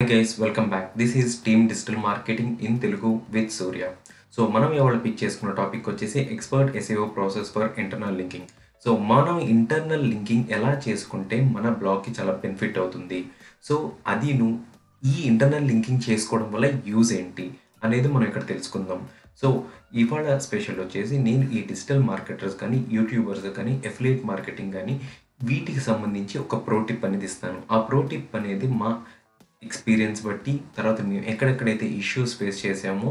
Hi guys, welcome back. This is Team Digital Marketing in Telugu with Surya. So మనం ఇవాళ pick చేసుకున్న topic వచ్చేసి expert SEO process for internal linking. So మనం internal linking ఎలా చేసుకుంటే మన బ్లాగ్కి చాలా బెనిఫిట్ అవుతుంది. సో అదిను ఈ ఇంటర్నల్ లింకింగ్ చేసుకోవడం వల్ల యూజ్ ఏంటి అనేది మనం ఇక్కడ తెలుసుకుందాం. సో ఇవాళ స్పెషల్ వచ్చేసి నేను ఈ డిజిటల్ మార్కెటర్స్ కానీ యూట్యూబర్స్ కానీ ఎఫిలియేట్ మార్కెటింగ్ కానీ వీటికి సంబంధించి ఒక ప్రో టిప్ అనేది ఇస్తాను. ఆ ప్రో టిప్ అనేది మా ఎక్స్పీరియన్స్ బట్టి తర్వాత మేము ఎక్కడెక్కడైతే ఇష్యూస్ ఫేస్ చేసామో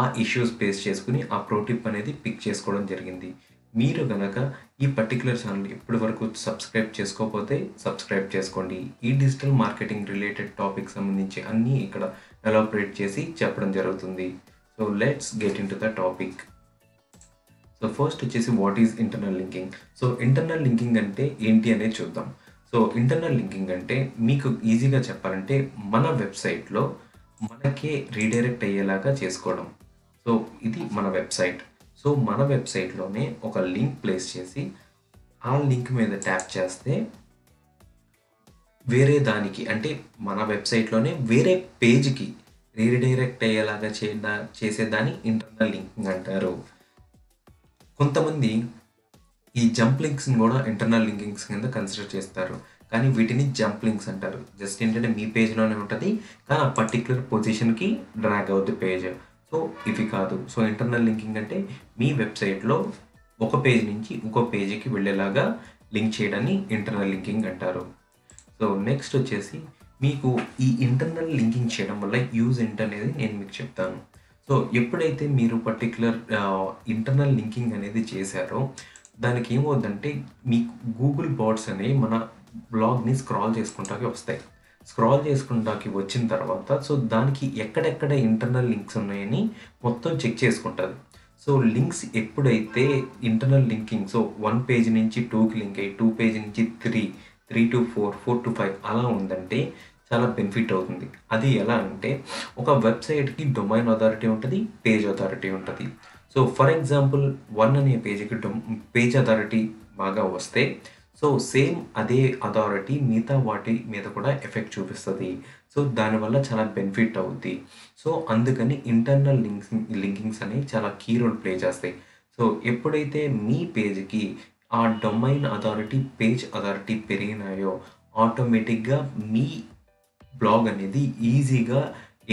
ఆ ఇష్యూస్ ఫేస్ చేసుకుని ఆ ప్రో టిప్ అనేది పిక్ చేసుకోవడం జరిగింది. మీరు కనుక ఈ పర్టికులర్ ఛానల్ ఇప్పటి వరకు సబ్స్క్రైబ్ చేసుకోకపోతే సబ్స్క్రైబ్ చేసుకోండి. ఈ డిజిటల్ మార్కెటింగ్ రిలేటెడ్ టాపిక్ సంబంధించి అన్నీ ఇక్కడ ఎలాబరేట్ చేసి చెప్పడం జరుగుతుంది. So let's get into the topic. So first వచ్చేసి what is internal linking. So internal linking అంటే ఏంటి అనేది చూద్దాం. సో ఇంటర్నల్ లింకింగ్ అంటే మీకు ఈజీగా చెప్పాలంటే మన వెబ్సైట్లో మనకే రీడైరెక్ట్ అయ్యేలాగా చేసుకోవడం. సో ఇది మన వెబ్సైట్. సో మన వెబ్సైట్లోనే ఒక లింక్ ప్లేస్ చేసి ఆ లింక్ మీద ట్యాప్ చేస్తే వేరే దానికి అంటే మన వెబ్సైట్లోనే వేరే పేజ్కి రీడైరెక్ట్ అయ్యేలాగా చేసేదాన్ని ఇంటర్నల్ లింకింగ్ అంటారు. కొంతమంది ఈ జంప్ లింక్స్ని కూడా ఇంటర్నల్ లింకింగ్స్ కింద కన్సిడర్ చేస్తారు, కానీ వీటిని జంప్ లింక్స్ అంటారు. జస్ట్ ఏంటంటే మీ పేజ్లోనే ఉంటుంది కానీ ఆ పర్టిక్యులర్ పొజిషన్కి డ్రాగ్ అవుద్ది పేజ్. సో ఇవి కాదు. సో ఇంటర్నల్ లింకింగ్ అంటే మీ వెబ్సైట్లో ఒక పేజ్ నుంచి ఇంకో పేజీకి వెళ్ళేలాగా లింక్ చేయడాన్ని ఇంటర్నల్ లింకింగ్ అంటారు. సో నెక్స్ట్ వచ్చేసి మీకు ఈ ఇంటర్నల్ లింకింగ్ చేయడం వల్ల యూజ్ ఏంటనేది నేను మీకు చెప్తాను. సో ఎప్పుడైతే మీరు పర్టిక్యులర్ ఇంటర్నల్ లింకింగ్ అనేది చేశారో దానికి ఏమవుతుందంటే మీకు గూగుల్ బాట్స్ అనేవి మన బ్లాగ్ని స్క్రాల్ చేసుకుంటాకి వస్తాయి. స్క్రాల్ చేసుకుంటాకి వచ్చిన తర్వాత సో దానికి ఎక్కడెక్కడ ఇంటర్నల్ లింక్స్ ఉన్నాయని మొత్తం చెక్ చేసుకుంటుంది. సో లింక్స్ ఎప్పుడైతే ఇంటర్నల్ లింకింగ్ సో 1 పేజ్ నుంచి 2కి లింక్ అయ్యి 2 పేజ్ నుంచి 3 to 4 4 to 5 అలా ఉందంటే చాలా బెనిఫిట్ అవుతుంది. అది ఎలా అంటే ఒక వెబ్సైట్కి డొమైన్ అథారిటీ ఉంటుంది, పేజ్ అథారిటీ ఉంటుంది. సో ఫర్ ఎగ్జాంపుల్ 1 అనే పేజీకి పేజ్ అథారిటీ బాగా వస్తే సో సేమ్ అదే అథారిటీ మిగతా వాటి మీద కూడా ఎఫెక్ట్ చూపిస్తుంది. సో దానివల్ల చాలా బెనిఫిట్ అవుద్ది. సో అందుకని ఇంటర్నల్ లింకింగ్స్ అనేవి చాలా కీ రోల్ ప్లే చేస్తాయి. సో ఎప్పుడైతే మీ పేజ్కి ఆ డొమైన్ అథారిటీ పేజ్ అథారిటీ పెరిగినాయో ఆటోమేటిక్గా మీ బ్లాగ్ అనేది ఈజీగా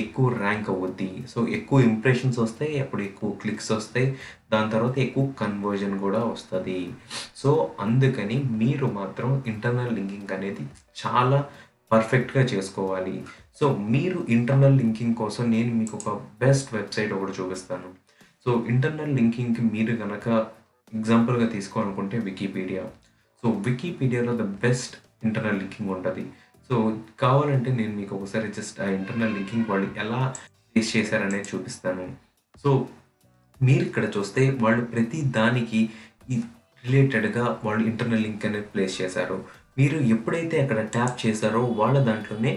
ఎక్కువ ర్యాంక్ అవుద్ది. సో ఎక్కువ ఇంప్రెషన్స్ వస్తాయి, అప్పుడు ఎక్కువ క్లిక్స్ వస్తాయి, దాని తర్వాత ఎక్కువ కన్వర్జన్ కూడా వస్తుంది. సో అందుకని మీరు మాత్రం ఇంటర్నల్ లింకింగ్ అనేది చాలా పర్ఫెక్ట్గా చేసుకోవాలి. సో మీరు ఇంటర్నల్ లింకింగ్ కోసం నేను మీకు ఒక బెస్ట్ వెబ్సైట్ ఒకటి చూపిస్తాను. సో ఇంటర్నల్ లింకింగ్కి మీరు కనుక ఎగ్జాంపుల్గా తీసుకోవాలనుకుంటే వికీపీడియా. సో వికీపీడియాలో ద బెస్ట్ ఇంటర్నల్ లింకింగ్ ఉంటుంది. సో కావాలంటే నేను మీకు ఒకసారి జస్ట్ ఆ ఇంటర్నల్ లింకింగ్ వాళ్ళు ఎలా ఫేస్ చేశారనేది చూపిస్తాను. సో మీరు ఇక్కడ చూస్తే వాళ్ళు ప్రతి దానికి రిలేటెడ్గా వాళ్ళు ఇంటర్నల్ లింక్ అనేది ప్లేస్ చేశారు. మీరు ఎప్పుడైతే అక్కడ ట్యాప్ చేశారో వాళ్ళ దాంట్లోనే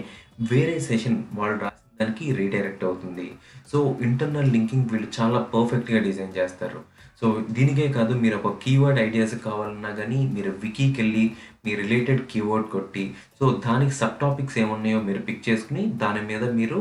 వేరే సెషన్ వాళ్ళు రాసిన దానికి రీడైరెక్ట్ అవుతుంది. సో ఇంటర్నల్ లింకింగ్ వీళ్ళు చాలా పర్ఫెక్ట్గా డిజైన్ చేస్తారు. సో దీనికే కాదు, మీరు ఒక కీవర్డ్ ఐడియాస్ కావాలన్నా కానీ మీరు వికీకి వెళ్ళి మీ రిలేటెడ్ కీవర్డ్ కొట్టి సో దానికి సబ్ టాపిక్స్ ఏమున్నాయో మీరు పిక్ చేసుకుని దాని మీద మీరు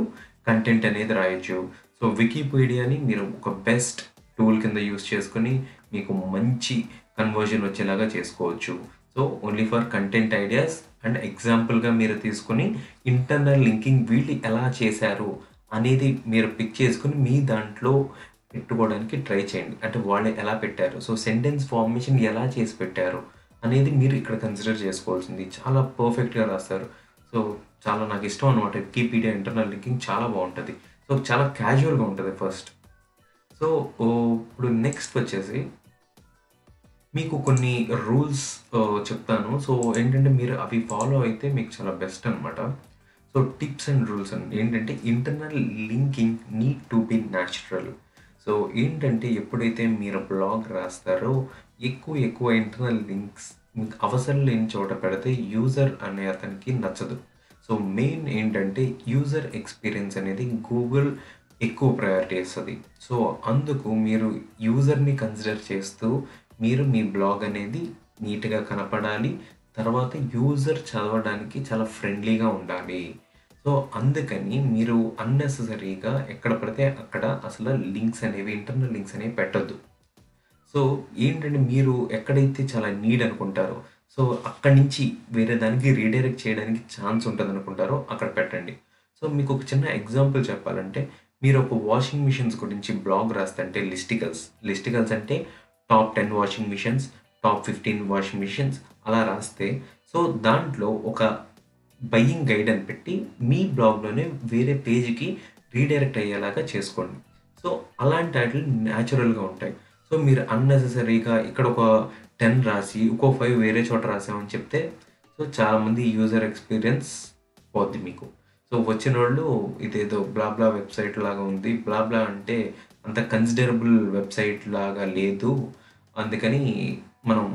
కంటెంట్ అనేది రాయొచ్చు. సో వికీపీడియాని మీరు ఒక బెస్ట్ టూల్ కింద యూస్ చేసుకుని మీకు మంచి కన్వర్జన్ వచ్చేలాగా చేసుకోవచ్చు. So only for content ideas and ఎగ్జాంపుల్గా మీరు తీసుకుని ఇంటర్నల్ లింకింగ్ వీళ్ళు ఎలా చేశారు అనేది మీరు పిక్ చేసుకుని మీ దాంట్లో పెట్టుకోవడానికి ట్రై చేయండి. అంటే వాళ్ళు ఎలా పెట్టారు, సో సెంటెన్స్ ఫార్మేషన్ ఎలా చేసి పెట్టారు అనేది మీరు ఇక్కడ కన్సిడర్ చేసుకోవాల్సింది. చాలా పర్ఫెక్ట్గా రాస్తారు. సో చాలా నాకు ఇష్టం అనమాట వికీపీడియా ఇంటర్నల్ లింకింగ్ చాలా బాగుంటుంది. సో చాలా క్యాజువల్గా ఉంటుంది ఫస్ట్. సో ఇప్పుడు నెక్స్ట్ వచ్చేసి మీకు కొన్ని రూల్స్ చెప్తాను. సో ఏంటంటే మీరు అవి ఫాలో అయితే మీకు చాలా బెస్ట్ అనమాట. So tips and rules and ఏంటంటే internal linking need to be natural. So ఏంటంటే ఎప్పుడైతే మీరు బ్లాగ్ రాస్తారో ఎక్కువ ఇంటర్నల్ లింక్స్ మీకు అవసరం లేని చోట పెడితే యూజర్ అనే అతనికి నచ్చదు. సో మెయిన్ ఏంటంటే యూజర్ ఎక్స్పీరియన్స్ అనేది గూగుల్ ఎక్కువ ప్రయారిటీ ఇస్తుంది. సో అందుకు మీరు యూజర్ని కన్సిడర్ చేస్తూ మీరు మీ బ్లాగ్ అనేది నీట్గా కనపడాలి, తర్వాత యూజర్ చదవడానికి చాలా ఫ్రెండ్లీగా ఉండాలి. సో అందుకని మీరు అన్నెసెసరీగా ఎక్కడ పడితే అక్కడ అసలు లింక్స్ అనేవి ఇంటర్నల్ లింక్స్ అనేవి పెట్టొద్దు. సో ఏంటంటే మీరు ఎక్కడైతే చాలా నీడ్ అనుకుంటారో, సో అక్కడి నుంచి వేరే దానికి రీడైరెక్ట్ చేయడానికి ఛాన్స్ ఉంటదనుకుంటారో అక్కడ పెట్టండి. సో మీకు ఒక చిన్న ఎగ్జాంపుల్ చెప్పాలంటే, మీరు ఒక వాషింగ్ మిషన్స్ గురించి బ్లాగ్ రాస్తుంటే లిస్టికల్స్ అంటే top 10 washing machines, top 15 washing machines అలా రాస్తే, సో దాంట్లో ఒక బయ్యింగ్ గైడ్ అని పెట్టి మీ బ్లాగ్‌లోనే వేరే పేజ్‌కి రీడైరెక్ట్ అయ్యేలాగా చేసుకోండి. సో అలాంటి ఆటిలు న్యాచురల్‌గా ఉంటాయి. సో మీరు అన్నెసెసరీగా ఇక్కడ ఒక 10 రాసి, ఇంకో 5 వేరే చోట రాసామని చెప్తే, సో చాలామంది యూజర్ ఎక్స్‌పీరియన్స్ పోద్ది మీకు. సో వచ్చినోళ్ళు ఇదేదో బ్లా వెబ్‌సైట్ లాగా ఉంది. బ్లా అంటే అంత కన్సిడరబుల్ వెబ్‌సైట్ లాగా లేదు. అందుకని మనం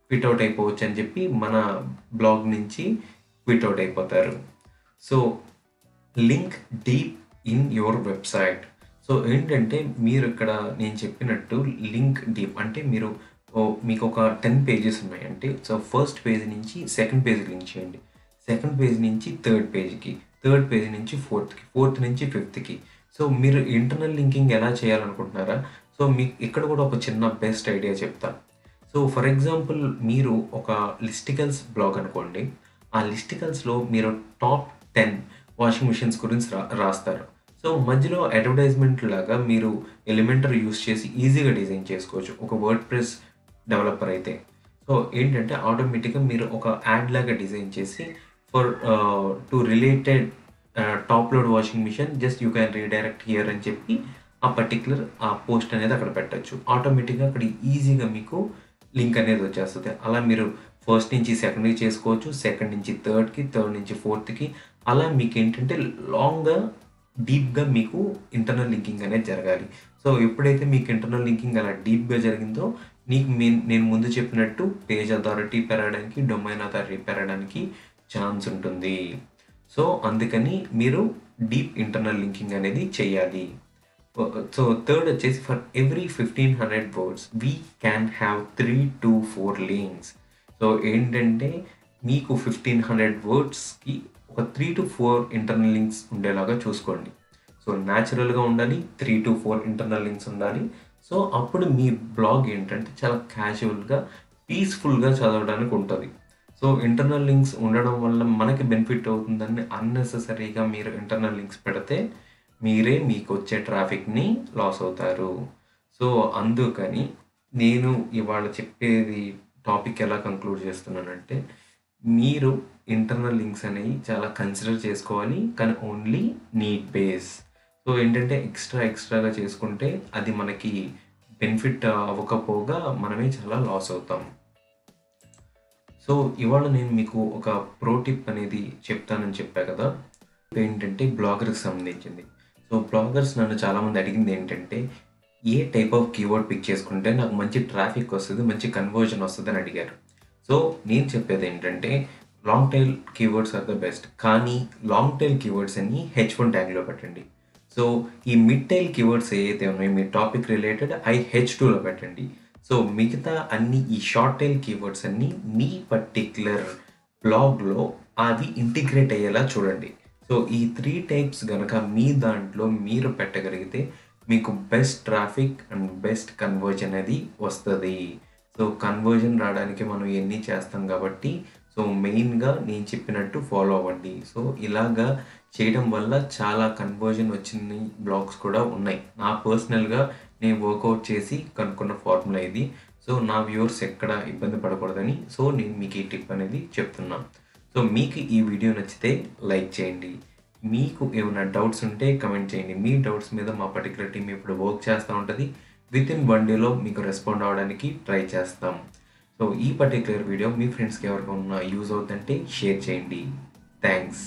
క్విట్ ఔట్ అయిపోవచ్చు అని చెప్పి మన బ్లాగ్ నుంచి క్విట్ ఔట్ అయిపోతారు. So link deep in your website. So ఏంటంటే మీరు ఇక్కడ నేను చెప్పినట్టు లింక్ డీప్ అంటే మీకు ఒక 10 పేజెస్ ఉన్నాయంటే, సో ఫస్ట్ పేజ్ నుంచి సెకండ్ పేజ్‌కి లింక్ చేయండి. సెకండ్ పేజ్ నుంచి థర్డ్ పేజ్‌కి, థర్డ్ పేజ్ నుంచి ఫోర్త్‌కి, ఫోర్త్ నుంచి ఫిఫ్త్‌కి. సో మీరు ఇంటర్నల్ లింకింగ్ ఎలా చేయాలనుకుంటున్నారా? సో మీకు ఇక్కడ కూడా ఒక చిన్న బెస్ట్ ఐడియా చెప్తా. సో ఫర్ ఎగ్జాంపుల్ మీరు ఒక లిస్టికల్స్ బ్లాగ్ అనుకోండి. ఆ లిస్టికల్స్‌లో మీరు టాప్ 10 వాషింగ్ మిషన్స్ గురించి రాస్తారు. సో మధ్యలో అడ్వర్టైజ్మెంట్ లాగా మీరు ఎలిమెంటర్ యూజ్ చేసి ఈజీగా డిజైన్ చేసుకోవచ్చు. ఒక వర్డ్‌ప్రెస్ డెవలపర్ అయితే. సో ఏంటంటే ఆటోమేటిక్‌గా మీరు ఒక యాడ్ లాగా డిజైన్ చేసి for to related top load washing machine just you can redirect here అని చెప్పి ఆ పోస్ట్ అనేది అక్కడ పెట్టొచ్చు. ఆటోమేటిక్‌గా అక్కడ ఈజీగా మీకు లింక్ అనేది వచ్చేస్తది. అలా మీరు ఫస్ట్ నుంచి సెకండ్‌కి చేసుకోవచ్చు. సెకండ్ నుంచి థర్డ్‌కి, థర్డ్ నుంచి ఫోర్త్‌కి అలా మీకేంటంటే లాంగ్‌గా, డీప్‌గా మీకు ఇంటర్నల్ లింకింగ్ అనేది జరగాలి. సో ఎప్పుడైతే మీకు ఇంటర్నల్ లింకింగ్ అలా డీప్‌గా జరిగిందో నీకు నేను ముందు చెప్పినట్టు పేజ్ అథారిటీ పెరగడానికి, డొమైన్ అథారిటీ పెరగడానికి ఛాన్స్ ఉంటుంది. సో అందుకని మీరు డీప్ ఇంటర్నల్ లింకింగ్ అనేది చేయాలి. సో థర్డ్ వచ్చేసి for every 1500 words we can have 3 to 4 links. So ఏంటంటే మీకు 1500 వర్డ్స్‌కి ఒక 3 to 4 ఇంటర్నల్ లింక్స్ ఉండేలాగా చూసుకోండి. సో న్యాచురల్‌గా ఉండాలి. 3 to 4 ఇంటర్నల్ లింక్స్ ఉండాలి. సో అప్పుడు మీ బ్లాగ్ ఏంటంటే చాలా క్యాజువల్‌గా, పీస్‌ఫుల్‌గా చదవడానికి ఉంటది. సో ఇంటర్నల్ లింక్స్ ఉండడం వల్ల మనకి బెనిఫిట్ అవుతుందని అన్నెసెసరీగా మీరు ఇంటర్నల్ లింక్స్ పెడితే మీరే మీకొచ్చే ట్రాఫిక్‌ని లాస్ అవుతారు. సో అందుకని నేను ఇవాళ చెప్పేది టాపిక్ ఎలా కంక్లూడ్ చేస్తున్నానంటే, మీరు ఇంటర్నల్ లింక్స్ అనేవి చాలా కన్సిడర్ చేసుకోవాలి. కానీ ఓన్లీ నీడ్ బేస్. సో ఏంటంటే ఎక్స్ట్రాగా చేసుకుంటే అది మనకి బెనిఫిట్ అవ్వకపోగా మనమే చాలా లాస్ అవుతాం. సో ఇవాళ నేను మీకు ఒక ప్రో టిప్ అనేది చెప్తానని చెప్పా కదా! ఏంటంటే బ్లాగర్‌కి సంబంధించింది. సో బ్లాగర్స్ నన్ను చాలామంది అడిగింది ఏంటంటే, ఏ టైప్ ఆఫ్ కీవర్డ్ పిక్ చేసుకుంటే నాకు మంచి ట్రాఫిక్ వస్తది, మంచి కన్వర్జన్ వస్తదని అడిగారు. సో నేను చెప్పేది ఏంటంటే, long tail keywords are the best. కానీ లాంగ్ టైల్ కీవర్డ్స్ అన్ని H1 ట్యాగ్‌లో పెట్టండి. సో ఈ మిడ్ టైల్ కీవర్డ్స్ ఏవైతే ఉన్నాయో మీ టాపిక్ రిలేటెడ్ అయి H2లో పెట్టండి. సో మిగతా అన్ని ఈ షార్ట్ టైల్ కీవర్డ్స్ అన్నీ మీ పర్టిక్యులర్ బ్లాగ్‌లో అవి ఇంటిగ్రేట్ అయ్యేలా చూడండి. సో ఈ 3 టైప్స్ గనక మీ దాంట్లో మీరు పెట్టగలిగితే మీకు best traffic and best conversion అనేది వస్తది. సో కన్వర్జన్ రావడానికి మనం ఇయన్నీ చేస్తాం కాబట్టి, సో మెయిన్‌గా నేను చెప్పినట్టు ఫాలో అవ్వండి. సో ఇలాగా చేయడం వల్ల చాలా కన్వర్జన్ వచ్చిన బ్లాగ్స్ కూడా ఉన్నాయి. నా పర్సనల్‌గా నేను వర్కౌట్ చేసి కనుక్కున్న ఫార్ములా ఇది. సో నా వ్యూవర్స్ ఎక్కడ ఇబ్బంది పడకూడదని సో నేను మీకు ఈ టిప్ అనేది చెప్తున్నా. సో మీకు ఈ వీడియో నచ్చితే లైక్ చేయండి. మీకు ఏమైనా డౌట్స్ ఉంటే కమెంట్ చేయండి. మీ డౌట్స్ మీద మా పర్టిక్యులర్ టీమ్ ఇప్పుడు వర్క్ చేస్తూ ఉంటుంది. వితిన్ 1 డేలో మీకు రెస్పాండ్ అవ్వడానికి ట్రై చేస్తాం. సో ఈ పర్టిక్యులర్ వీడియో మీ ఫ్రెండ్స్‌కి ఎవరికైనా యూజ్ అవుతుందంటే షేర్ చేయండి. థ్యాంక్స్.